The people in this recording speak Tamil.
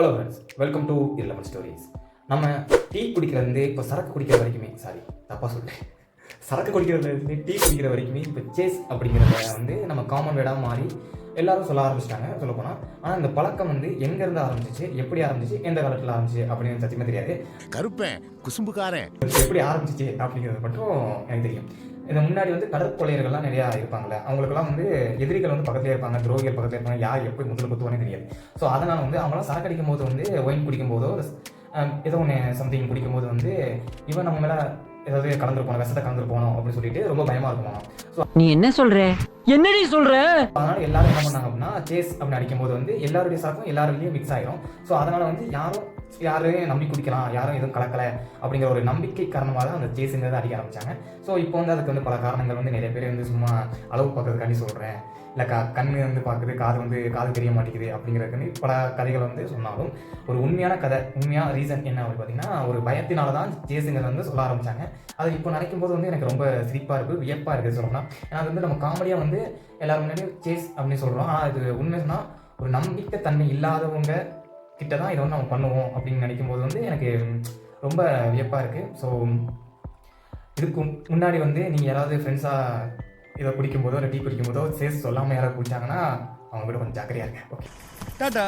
ஹலோ ஃப்ரெண்ட்ஸ், வெல்கம் டு இல்லமன் ஸ்டோரிஸ். நம்ம டீ குடிக்கிறதுலேருந்து இப்போ சரக்கு குடிக்கிற வரைக்குமே, தப்பாக சொல்லிட்டேன், சரக்கு குடிக்கிறதுலேருந்து டீ குடிக்கிற வரைக்குமே இப்போ சேஸ் அப்படிங்கிறத வந்து நம்ம காமன் வேர்டாக மாறி எல்லாரும் சொல்ல ஆரம்பிச்சிட்டாங்க சொல்லப்போனால். ஆனால் இந்த பழக்கம் வந்து எங்கேருந்து ஆரம்பிச்சிச்சு, எப்படி ஆரம்பிச்சிச்சு, எந்த காலத்தில் ஆரம்பிச்சு அப்படின்னு சத்தியமாக தெரியாது. கருப்பேன் குசும்புக்காரன் எப்படி ஆரம்பிச்சிச்சு அப்படிங்கிறது மட்டும் எனக்கு தெரியும். இந்த முன்னாடி வந்து கடற்கொள்ளையர்கள்லாம் நிறையா இருப்பாங்கள்ல, அவங்களுக்குலாம் வந்து எதிரிகள் வந்து பக்கத்துலேயே இருப்பாங்க, துரோகிகள் பக்கத்தில் இருப்பாங்க, யார் எப்படி முதல்ல குத்துவானே தெரியாது. ஸோ அதனால் வந்து அவங்களாம் சரக்கு அடிக்கும் போது வந்து ஒயின் குடிக்கும் போதோ ஏதோ ஒன்று சம்திங் குடிக்கும் போது வந்து இவன் நம்ம மேலே ஏதாவது கலந்துருப்போம், விஷத்தை கலந்துருப்போம் அப்படின்னு சொல்லிட்டு ரொம்ப பயமாக இருக்குமா. ஸோ நீ என்ன சொல்ற, என்னடி சொல்ற? அதனால எல்லாரும் என்ன பண்ணாங்க அப்படின்னா, சேஸ் அப்படின்னு அடிக்கும்போது வந்து எல்லாருடைய சரக்கும் எல்லாருடையும் மிக்ஸ் ஆயிரும். ஸோ அதனால வந்து யாரையும் நம்பி குடிக்கலாம், யாரும் எதுவும் கலக்கலை அப்படிங்கிற ஒரு நம்பிக்கை காரணமாக தான் அந்த சேஸுங்கிறத அடிக்க ஆரம்பிச்சாங்க. ஸோ இப்போ வந்து அதுக்கு வந்து பல காரணங்கள் வந்து நிறைய பேர் வந்து சும்மா அளவு பார்க்கறதுக்காண்டி சொல்கிறேன், இல்லை கண் வந்து பார்க்குது, காது தெரிய மாட்டேங்குது அப்படிங்கிறதுக்கு பல கதைகள் வந்து சொன்னாலும் ஒரு உண்மையான கதை, உண்மையான ரீசன் என்ன அப்படின்னு பார்த்தீங்கன்னா, ஒரு பயத்தினால தான் சேஸுங்கிறது வந்து சொல்ல ஆரம்பித்தாங்க. அது இப்போ நினைக்கும் போது வந்து எனக்கு ரொம்ப சிரிப்பாக இருக்குது, வியப்பாக இருக்குது சொல்லணும்னா. ஏன்னா அது வந்து நம்ம காமெடியாக வந்து எல்லாரும் முன்னாடியும் சேஸ் அப்படின்னு சொல்கிறோம். ஆனால் இது உண்மைன்னா ஒரு நம்பிக்கை தன்மை இல்லாதவங்க கிட்ட தான் இதை வந்து நம்ம பண்ணுவோம் அப்படின்னு நினைக்கும் போது வந்து எனக்கு ரொம்ப வியப்பாக இருக்குது. ஸோ இதுக்கு முன்னாடி வந்து நீங்கள் யாராவது ஃப்ரெண்ட்ஸாக இதை குடிக்கும்போதோ இல்லை டீ குடிக்கும்போதோ சேஸ் சொல்லாமல் யாராவது குடிச்சாங்கன்னா அவங்க கூட கொஞ்சம் ஜாக்கிரதையாக இருக்கேன். ஓகே, டாடா.